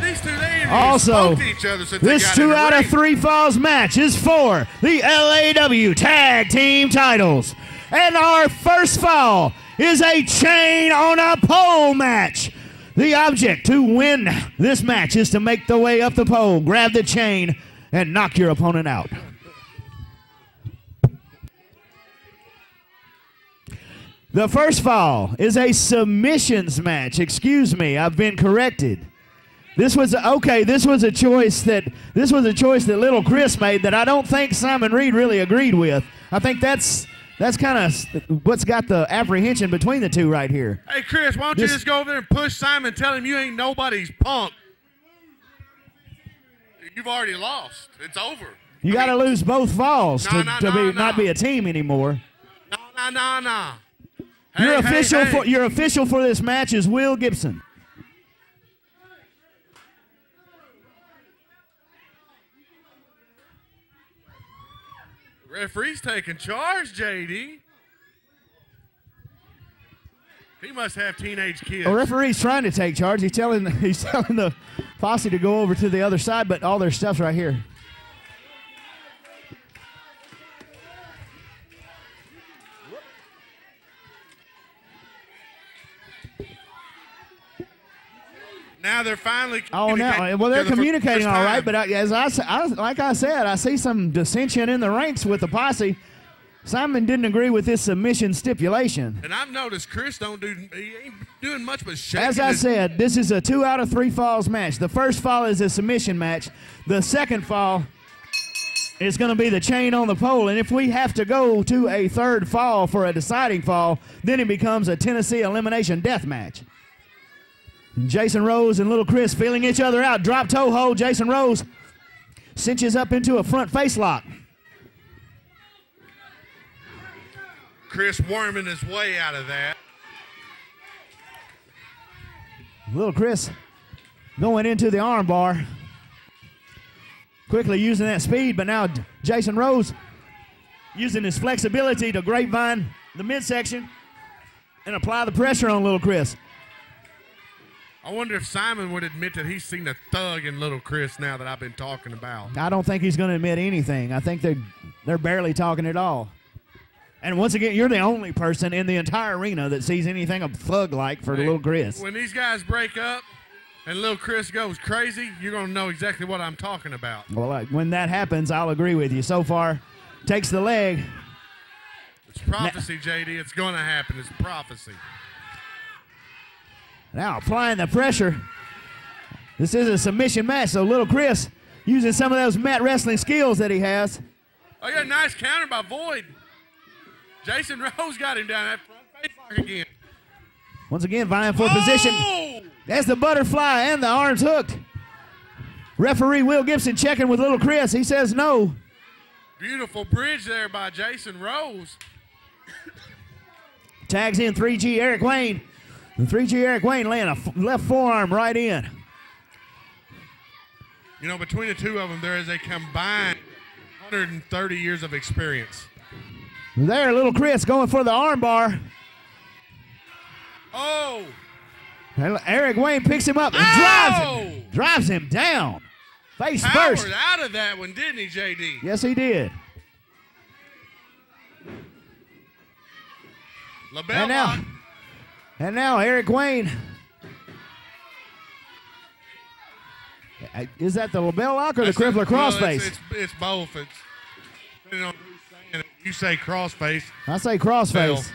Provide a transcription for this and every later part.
these two, they even Also, spoke to each other since this they got 2 in the out of ring. 3 falls match is for the LAW Tag Team titles. And our first fall is a chain on a pole match. The object to win this match is to make the way up the pole, grab the chain, and knock your opponent out. The first fall is a submissions match. Excuse me, I've been corrected. This was a choice that Little Chris made that I don't think Simon Reed really agreed with. I think that's kind of what's got the apprehension between the two right here. Hey, Chris, why don't you just go over there and push Simon, tell him you ain't nobody's punk. You've already lost. It's over. You got to lose both falls to not be a team anymore. No. Your official for this match is Will Gibson. Referee's taking charge, JD. He must have teenage kids. The referee's trying to take charge. He's telling the posse to go over to the other side, but all their stuff's right here. Now they're finally they're communicating all right, but like I said, I see some dissension in the ranks with the posse. Simon didn't agree with this submission stipulation. And I've noticed Chris he ain't doing much but shaking. As I said, this is a 2 out of 3 falls match. The first fall is a submission match. The second fall is going to be the chain on the pole, and if we have to go to a third fall for a deciding fall, then it becomes a Tennessee elimination death match. Jason Rose and Little Chris feeling each other out. Drop toe hold. Jason Rose cinches up into a front face lock. Chris worming his way out of that. Little Chris going into the arm bar. Quickly using that speed, but now Jason Rose using his flexibility to grapevine the midsection and apply the pressure on Little Chris. I wonder if Simon would admit that he's seen a thug in Little Chris now that I've been talking about. I don't think he's going to admit anything. I think they're barely talking at all. And once again, you're the only person in the entire arena that sees anything a thug-like for Little Chris. When these guys break up and Little Chris goes crazy, you're going to know exactly what I'm talking about. Well, when that happens, I'll agree with you. So far, takes the leg. It's prophecy, JD. It's going to happen. It's prophecy. Now applying the pressure. This is a submission match, so Little Chris using some of those mat wrestling skills that he has. Oh, yeah, nice counter by Void. Jason Rose got him down that front face lock again. Once again, vying for position. That's the butterfly and the arms hooked. Referee Will Gibson checking with Little Chris. He says no. Beautiful bridge there by Jason Rose. Tags in 3G Eric Wayne. The 3G Eric Wayne laying a left forearm right in. You know, between the two of them, there is a combined 130 years of experience. There, Little Chris going for the arm bar. Oh! Eric Wayne picks him up and drives him down. Face first. Powered out of that one, didn't he, JD? Yes, he did. And now Eric Wayne. Is that the label lock or the crippler crossface? It's both. It's depending on who's saying it. You say crossface. I say crossface.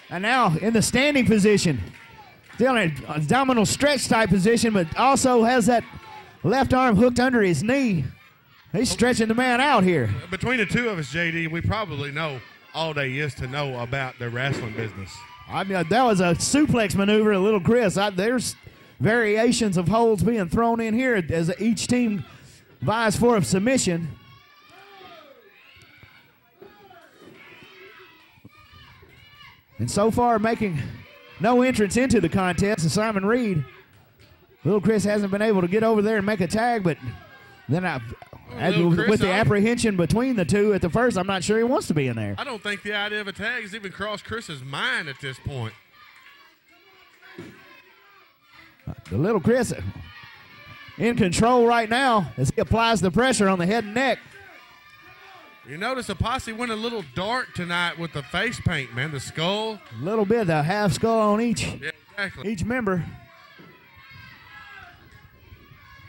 And now in the standing position. Still in a abdominal stretch type position, but also has that left arm hooked under his knee. He's stretching the man out here. Between the two of us, JD, we probably know all there is to know about the wrestling business. I mean, that was a suplex maneuver to Little Chris. There's variations of holds being thrown in here as each team vies for a submission. And so far making no entrance into the contest is Simon Reed. Little Chris hasn't been able to get over there and make a tag, but then with the apprehension between the two at the first, I'm not sure he wants to be in there. I don't think the idea of a tag has even crossed Chris's mind at this point. The Little Chris in control right now as he applies the pressure on the head and neck. You notice the Posse went a little dark tonight with the face paint, man. The skull. A little bit, the half skull on each, Yeah, exactly. each member.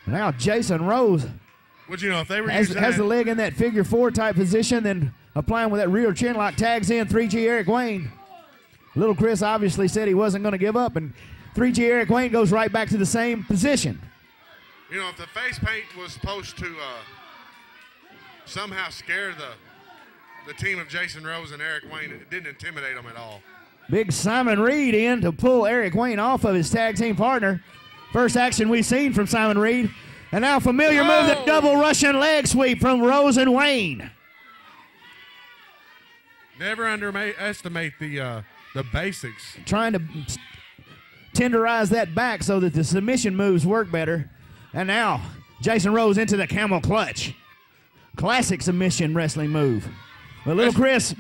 Now Jason Rose Would you know if they were has using the leg in that figure 4 type position, then applying with that rear chin lock, tags in 3G Eric Wayne. Little Chris obviously said he wasn't going to give up, and 3G Eric Wayne goes right back to the same position. You know, if the face paint was supposed to somehow scare the team of Jason Rose and Eric Wayne, it didn't intimidate them at all. Big Simon Reed in to pull Eric Wayne off of his tag team partner. First action we've seen from Simon Reed. And now familiar move, the double Russian leg sweep from Rose and Wayne. Never underestimate the basics. Trying to tenderize that back so that the submission moves work better. And now Jason Rose into the camel clutch. Classic submission wrestling move. But Little Chris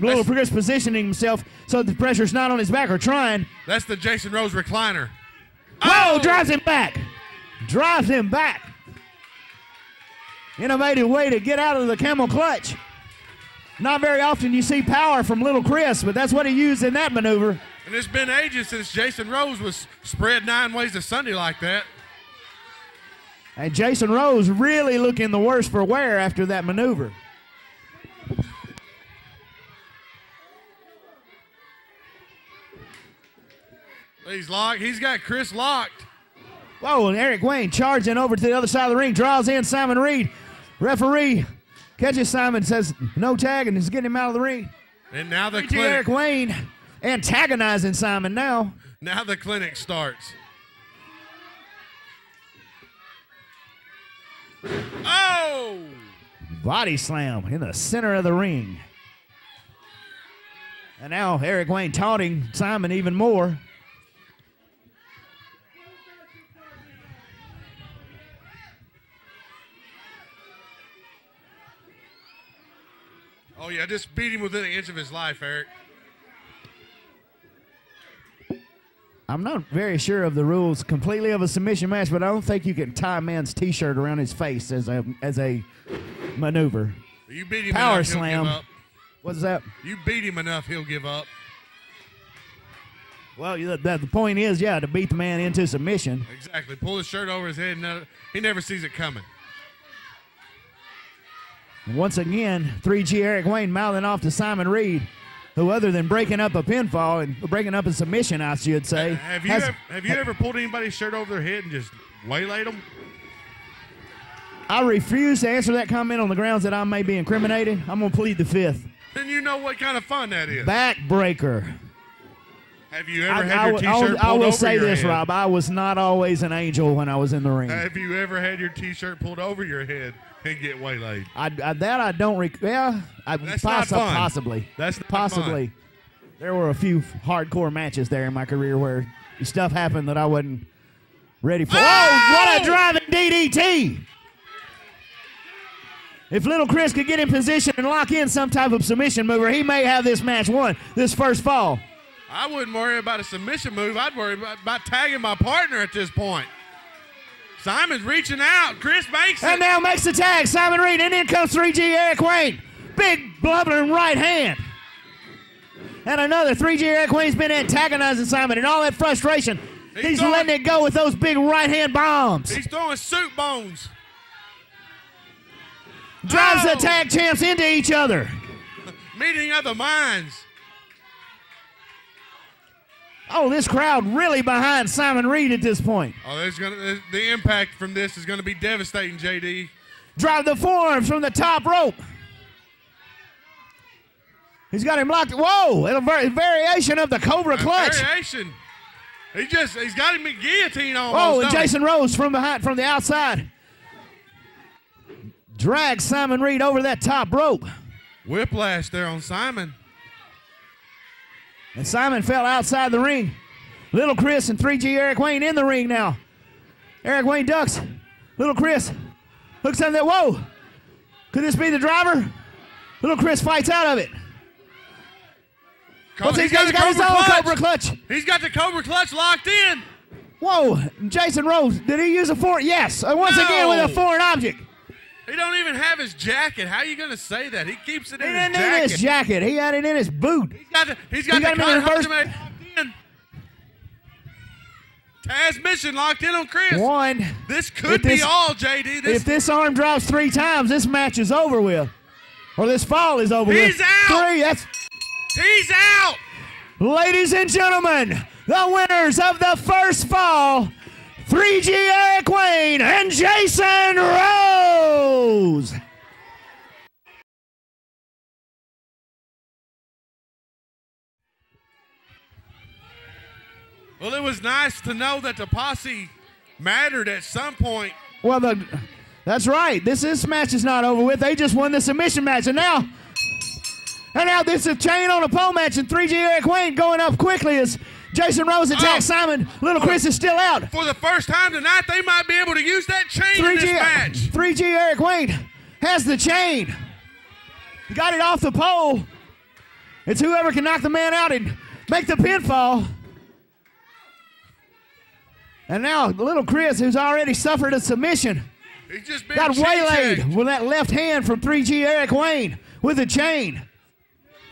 positioning himself so the pressure's not on his back or trying. That's the Jason Rose recliner. Oh, drives him back. Drives him back. Innovative way to get out of the camel clutch. Not very often you see power from Little Chris, but that's what he used in that maneuver. And it's been ages since Jason Rose was spread 9 ways to Sunday like that. And Jason Rose really looking the worse for wear after that maneuver. He's locked. He's got Chris locked. Whoa, and Eric Wayne charging over to the other side of the ring, draws in Simon Reed. Referee catches Simon, says no tag, and is getting him out of the ring. And now the clinic. Eric Wayne antagonizing Simon now. Now the clinic starts. Oh! Body slam in the center of the ring. And now Eric Wayne taunting Simon even more. Oh, yeah, just beat him within an inch of his life, Eric. I'm not very sure of the rules completely of a submission match, but I don't think you can tie a man's T-shirt around his face as a maneuver. You beat him Power enough, slam. he'll give up. What's that? You beat him enough, he'll give up. Well, the point is, yeah, to beat the man into submission. Exactly. Pull his shirt over his head, and he never sees it coming. Once again, 3G Eric Wayne mouthing off to Simon Reed, who other than breaking up a pinfall and breaking up a submission, I should say. Have you ever pulled anybody's shirt over their head and just waylaid them? I refuse to answer that comment on the grounds that I may be incriminated. I'm going to plead the fifth. Then you know what kind of fun that is. Backbreaker. Have you ever had your T-shirt pulled over your head? I will say this, Rob. I was not always an angel when I was in the ring. Have you ever had your T-shirt pulled over your head and get waylaid? I don't recall. Yeah, that's not fun. Possibly. That's not possibly. Fun. There were a few hardcore matches there in my career where stuff happened that I wasn't ready for. Oh, what a driving DDT! If Little Chris could get in position and lock in some type of submission mover, he may have this match won, this first fall. I wouldn't worry about a submission move. I'd worry about tagging my partner at this point. Simon's reaching out. Chris makes it. And now makes the tag. Simon Reed, and in comes 3G Eric Wayne. Big blubbering right hand. And another 3G Eric Wayne's been antagonizing Simon, and all that frustration, he's letting it go with those big right hand bombs. He's throwing soup bones. Drives the tag champs into each other. Meeting of the minds. Oh, this crowd really behind Simon Reed at this point. Oh, the impact from this is going to be devastating, JD. Drive the forearms from the top rope. He's got him locked. Whoa, and a variation of the Cobra Clutch. Variation. He's got him in guillotine almost. Oh, and Jason Rose from the outside. Drags Simon Reed over that top rope. Whiplash there on Simon. And Simon fell outside the ring. Little Chris and 3G Eric Wayne in the ring now. Eric Wayne ducks. Little Chris hooks on that. Whoa. Could this be the driver? Little Chris fights out of it. He's got his own Cobra Clutch. He's got the Cobra Clutch locked in. Whoa, Jason Rose, did he use a foreign? Yes, once again with a foreign object. He don't even have his jacket. How are you going to say that? He keeps it in his jacket. He didn't in his jacket. He had it in his boot. He's got the locked in. Transmission locked in on Chris. One. This could be all, JD. If this arm drops 3 times, this match is over with. Or this fall is over with. He's out. 3, He's out. Ladies and gentlemen, the winners of the first fall, 3G Eric Wayne and Jason Rose. Well, it was nice to know that the posse mattered at some point. Well, that's right. This match is not over with. They just won the submission match, and now this is a chain on a pole match, and 3G Eric Wayne going up quickly as Jason Rose attacks Simon. Little Chris is still out. For the first time tonight, they might be able to use that chain in this match. 3G Eric Wayne has the chain. He got it off the pole. It's whoever can knock the man out and make the pinfall. And now little Chris, who's already suffered a submission, got waylaid with that left hand from 3G Eric Wayne with the chain.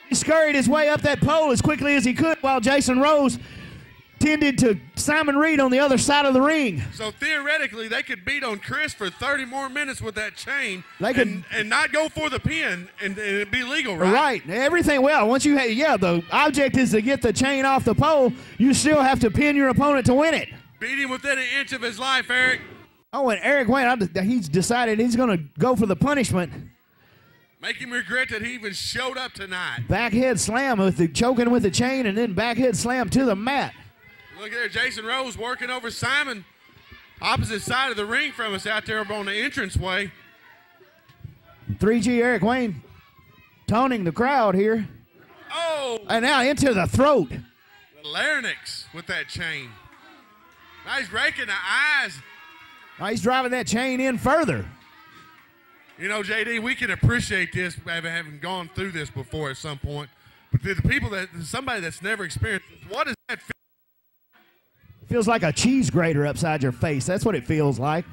He scurried his way up that pole as quickly as he could while Jason Rose tended to Simon Reed on the other side of the ring. So theoretically, they could beat on Chris for 30 more minutes with that chain and not go for the pin and it'd be legal, right? Right. Everything, well, once you have, the object is to get the chain off the pole. You still have to pin your opponent to win it. Beat him within an inch of his life, Eric. Oh, and Eric Wayne, he's decided he's going to go for the punishment. Make him regret that he even showed up tonight. Backhead slam with the choking with the chain and then backhead slam to the mat. Look there, Jason Rose working over Simon. Opposite side of the ring from us out there on the entranceway. 3G Eric Wayne taunting the crowd here. Oh! And now into the throat. The larynx with that chain. Now he's raking the eyes. Now he's driving that chain in further. You know, JD, we can appreciate this, having gone through this before at some point. But the people somebody that's never experienced this, what does that feel? Feels like a cheese grater upside your face. That's what it feels like.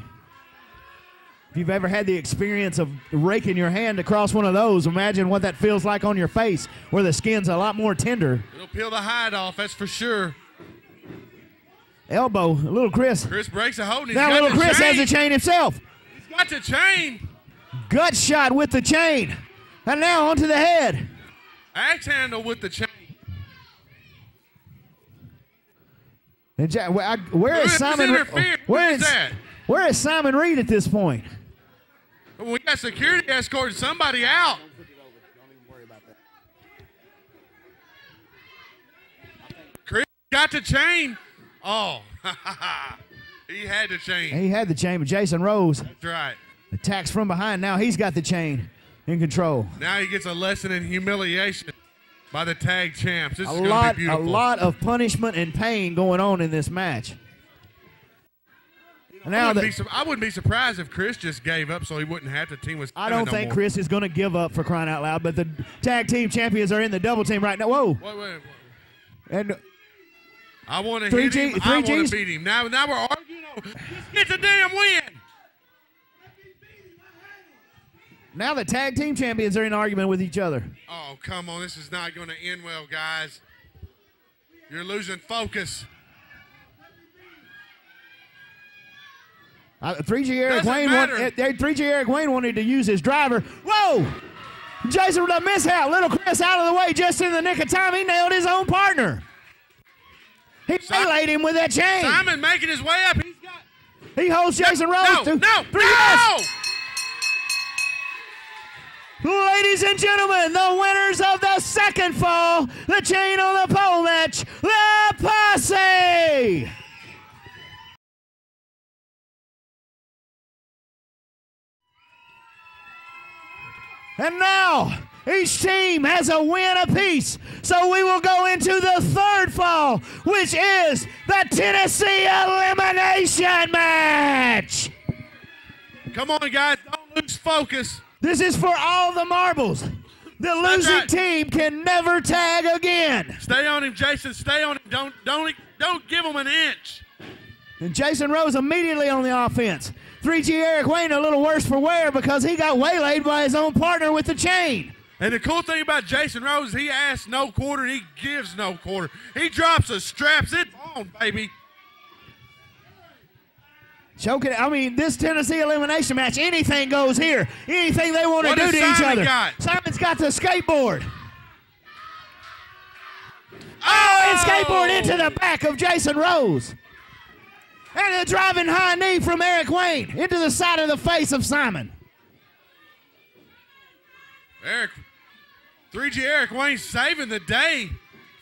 If you've ever had the experience of raking your hand across one of those, imagine what that feels like on your face, where the skin's a lot more tender. It'll peel the hide off, that's for sure. Elbow, little Chris. Chris breaks a hold. Now little Chris has the chain himself. He's got the chain. Gut shot with the chain. And now onto the head. Axe handle with the chain. And where is Simon? Where is Simon Reed at this point? We got security escorting somebody out. Chris got the chain. Oh, he had the chain. He had the chain, but Jason Rose. That's right. Attacks from behind. Now he's got the chain in control. Now he gets a lesson in humiliation by the tag champs. This is going to be beautiful. A lot of punishment and pain going on in this match. I wouldn't be surprised if Chris just gave up so he wouldn't have to team with Simon. I don't think Chris is going to give up, for crying out loud, but the tag team champions are in the double team right now. Whoa. Wait. And I want to hit him. I want to beat him. Now we're arguing. Just get the damn win. Now the tag team champions are in argument with each other. Oh, come on. This is not going to end well, guys. You're losing focus. 3G Eric Wayne wanted to use his driver. Whoa! Jason with a mishap. Little Chris out of the way just in the nick of time. He nailed his own partner. He laid him with that chain. Simon making his way up. He holds Jason Rose. No! Ladies and gentlemen, the winners of the second fall, the chain on the pole match, the Posse. And now, each team has a win apiece. So we will go into the third fall, which is the Tennessee Elimination match. Come on, guys. Don't lose focus. This is for all the marbles. The losing team can never tag again. Stay on him, Jason. Stay on him. Don't give him an inch. And Jason Rose immediately on the offense. 3G Eric Wayne a little worse for wear because he got waylaid by his own partner with the chain. And the cool thing about Jason Rose, he asks no quarter, he gives no quarter. He drops the straps, it's on, baby. Choking. I mean, this Tennessee elimination match, anything goes here. Anything they want to do to each other. Simon's got the skateboard. Oh, and skateboard into the back of Jason Rose. And a driving high knee from Eric Wayne into the side of the face of Simon. 3G Eric Wayne saving the day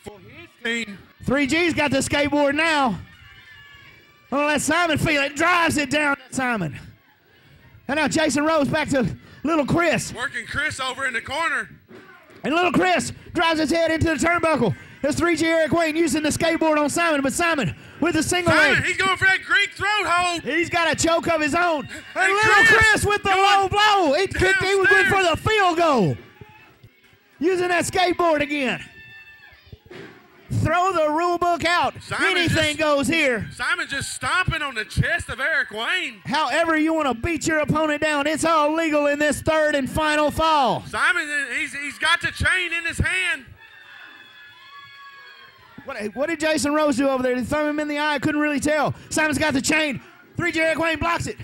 for his team. 3G's got the skateboard now. Oh, let Simon feel it. Drives it down to Simon. And now Jason Rose back to Little Chris. Working Chris over in the corner. And Little Chris drives his head into the turnbuckle. There's 3G Eric Wayne using the skateboard on Simon, but Simon with the single leg. He's going for that Greek throat hold. He's got a choke of his own. And Little Chris with the low blow. He went for the field goal. Using that skateboard again. Throw the rule book out. Anything goes here. Simon just stomping on the chest of Eric Wayne. However you want to beat your opponent down, it's all legal in this third and final fall. Simon, he's got the chain in his hand. What did Jason Rose do over there? Did he throw him in the eye? I couldn't really tell. Simon's got the chain. 3G Eric Wayne blocks it.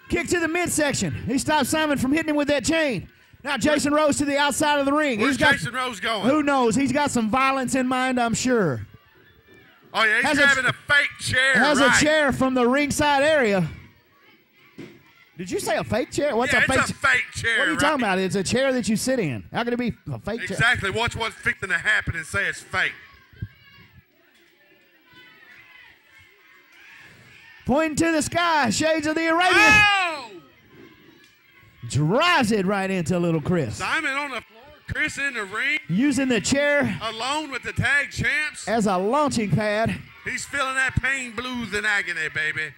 Kick to the midsection. He stops Simon from hitting him with that chain. Now Jason Rose to the outside of the ring. Where's Jason Rose going? Who knows? He's got some violence in mind, I'm sure. Oh, yeah, he's grabbing a fake chair. Has a chair from the ringside area. Did you say a fake chair? What's a fake chair? What are you talking about? It's a chair that you sit in. How can it be a fake chair? Exactly. Watch what's fixing to happen and say it's fake. Pointing to the sky, shades of the Arabian. Oh! Drives it right into Little Chris. Simon on the floor, Chris in the ring. Using the chair. Alone with the tag champs. As a launching pad. He's feeling that pain, blues, and agony, baby.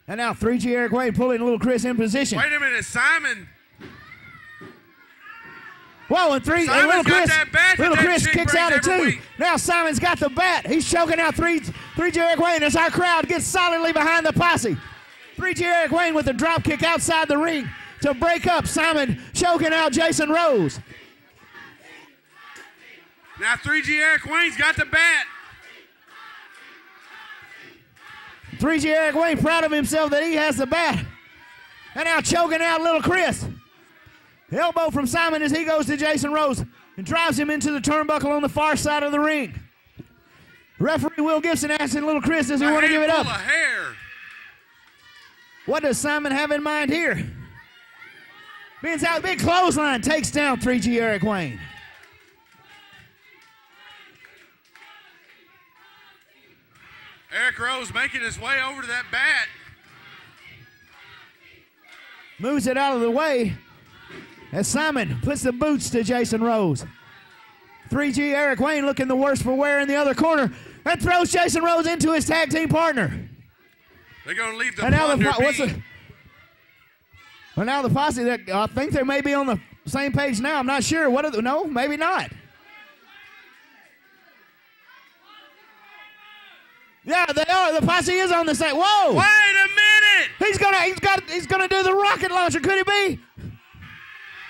And now 3G Eric Wayne pulling Little Chris in position. Wait a minute, Simon. Whoa, and Little Chris kicks out at 2. Now Simon's got the bat. He's choking out 3G Eric Wayne as our crowd gets solidly behind the posse. 3G Eric Wayne with a drop kick outside the ring to break up Simon choking out Jason Rose. Now 3G Eric Wayne's got the bat. 3G Eric Wayne proud of himself that he has the bat. And now choking out Little Chris. Elbow from Simon as he goes to Jason Rose and drives him into the turnbuckle on the far side of the ring. Referee Will Gibson asking Little Chris, does he want to give it up? What does Simon have in mind here? Bends out, big clothesline, takes down 3G Eric Wayne. Eric Rose making his way over to that bat. Moves it out of the way as Simon puts the boots to Jason Rose. 3G Eric Wayne looking the worst for wear in the other corner and throws Jason Rose into his tag team partner. They're going to leave the plunder Well, now the posse, I think they may be on the same page now. I'm not sure. No, maybe not. Yeah, they are. The posse is on the same. Whoa! Wait a minute! He's gonna do the rocket launcher. Could it be?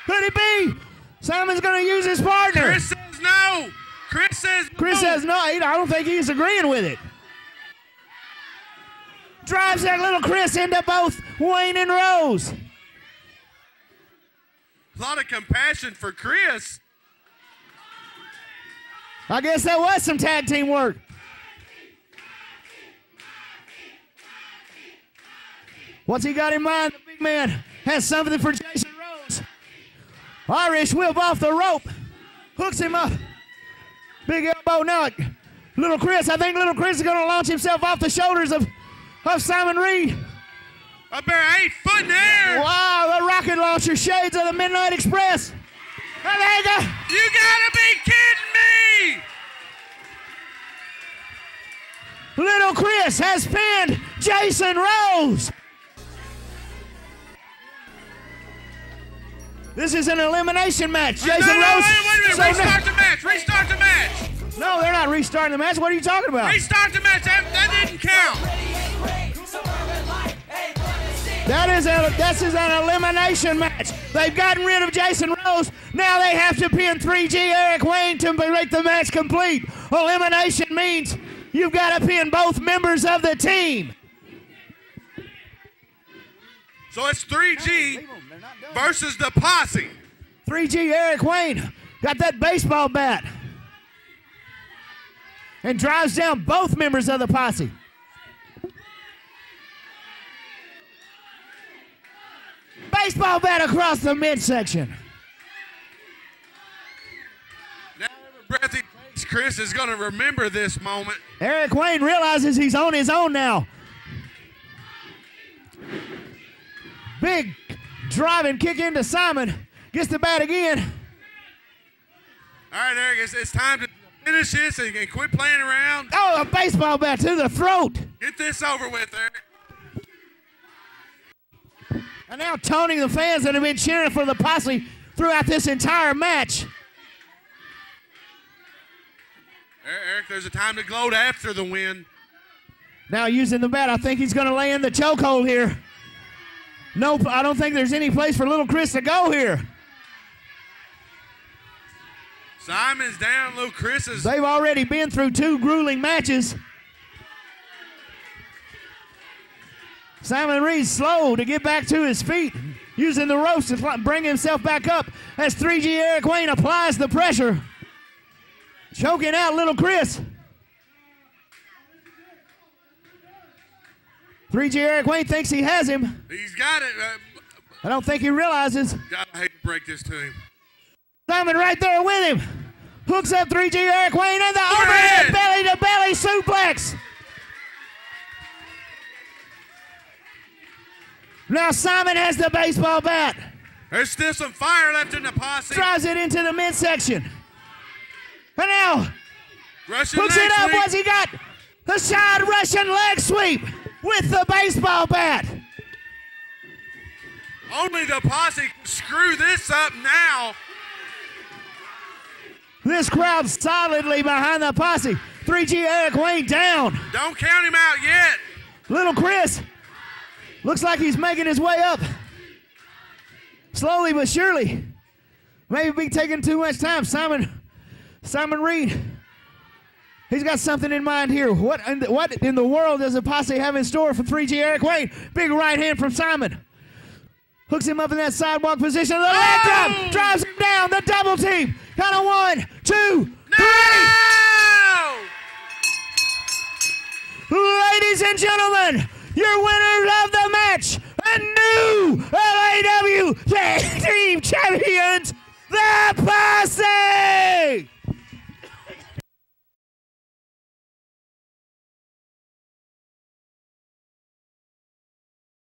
Could it be? Simon's gonna use his partner. Chris says no. Chris says no. I don't think he's agreeing with it. Drives that Little Chris into both Wayne and Rose. A lot of compassion for Chris. I guess that was some tag team work. What's he got in mind? The big man has something for Jason Rose. Irish whip off the rope. Hooks him up. Big elbow now. Little Chris, I think Little Chris is going to launch himself off the shoulders of Simon Reed. Up there, 8 foot in the air. Wow, the rocket launcher, shades of the Midnight Express. And there you go. You gotta be kidding me. Little Chris has pinned Jason Rose. This is an elimination match. Jason Rose. Wait a minute. Restart the match. No, they're not restarting the match. What are you talking about? Restart the match. That didn't count. This is an elimination match. They've gotten rid of Jason Rose. Now they have to pin 3G Eric Wayne to make the match complete. Elimination means you've got to pin both members of the team. So it's 3G versus the Posse. 3G Eric Wayne got that baseball bat and drives down both members of the Posse. Baseball bat across the midsection. Now every breath he takes, Chris is going to remember this moment. Eric Wayne realizes he's on his own now. Big driving kick into Simon. Gets the bat again. All right, Eric, it's time to finish this and quit playing around. Oh, a baseball bat to the throat. Get this over with, Eric. And now taunting the fans that have been cheering for the Posse throughout this entire match. Eric, there's a time to gloat after the win. Now using the bat, I think he's going to lay in the chokehold here. No, I don't think there's any place for little Chris to go here. Simon's down, little Chris is... They've already been through 2 grueling matches. Simon Reed's slow to get back to his feet, using the ropes to bring himself back up as 3G Eric Wayne applies the pressure. Choking out little Chris. 3G Eric Wayne thinks he has him. He's got it. I don't think he realizes. God, I hate to break this to him. Simon right there with him. Hooks up 3G Eric Wayne and the overhead belly-to-belly suplex. Now Simon has the baseball bat. There's still some fire left in the Posse. Drives it into the midsection. And now Russian hooks leg it up. sweep. What's he got? The side Russian leg sweep with the baseball bat. Only the Posse can screw this up now. This crowd solidly behind the Posse. 3G Eric Wayne down. Don't count him out yet. Little Chris looks like he's making his way up. Slowly but surely. Maybe be taking too much time. Simon Reed, he's got something in mind here. What in the world does the Posse have in store for 3G Eric Wayne? Big right hand from Simon. Hooks him up in that sidewalk position. The leg drop drives him down. The double team. Count of 1, 2, 3. Ladies and gentlemen, your winner of the match, a new LAW Tag Team Champions, the Posse!